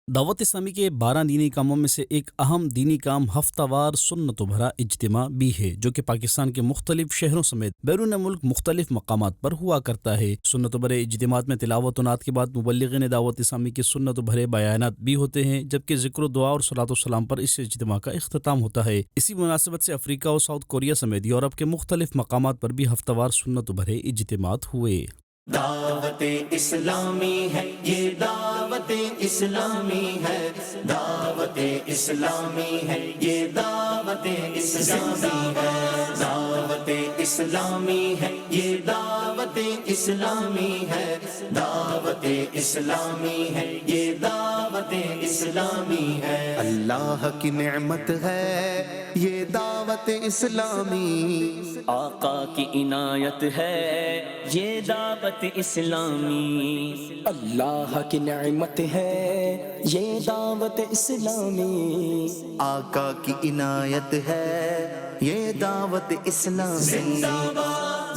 دعوت اسلامی کے 12 دینی کاموں میں سے ایک اہم دینی کام ہفتہ وار سنت و بھرا اجتماع بھی ہے، جو کہ پاکستان کے مختلف شہروں سمیت بیرون ملک مختلف مقامات پر ہوا کرتا ہے۔ سنت و بھرے اجتماعات میں تلاوت و نعت کے بعد مبلغین دعوت اسلامی کے سنت و بھرے بیانات بھی ہوتے ہیں، جبکہ ذکر و دعا اور صلاۃ و سلام پر اس اجتماع کا اختتام ہوتا ہے۔ اسی مناسبت سے افریقہ اور ساؤتھ کوریا سمیت یورپ کے مختلف مقامات پر بھی ہفتہ وار سنت و بھرے اجتماعات ہوئے۔ دعوت اسلامی ہے، یہ دعوت اسلامی ہے، دعوت اسلامی ہے، یہ دعوت اسلامی ہے، دعوت اسلامی ہے، یہ دعوت اسلامی ہے، دعوت اسلامی ہے، یہ دعوت اسلامی ہے۔ اللہ کی نعمت ہے یہ دعوت اسلامی، آقا کی عنایت ہے یہ دعوت اسلامی، اللہ کی نعمت ہے یہ دعوت اسلامی، آقا کی عنایت ہے یہ دعوت اسلامی،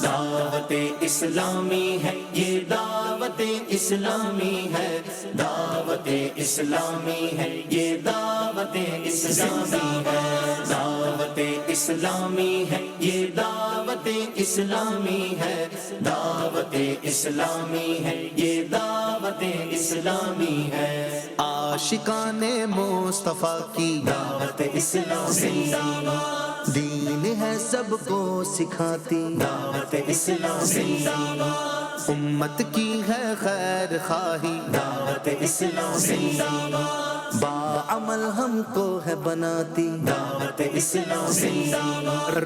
دعوت اسلامی ہے، یہ دعوت اسلامی ہے، دعوت اسلامی ہے، یہ دعوت اسلامی ہے، دعوت اسلامی ہے، یہ دعوت اسلامی ہے، دعوت اسلامی ہے، یہ دعوت اسلامی ہے۔ عاشقان مصطفیٰ کی دعوت اسلامی، دین ہے سب کو سکھاتی دعوت اسلامی، امت کی ہے خیر خواہی دعوت اسلامی، باعمل ہم کو ہے بناتی دعوت اسلامی،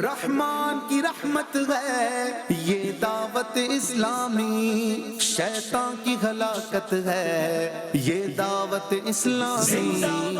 رحمان کی رحمت ہے یہ دعوت اسلامی، شیطان کی ہلاکت ہے یہ دعوت اسلامی،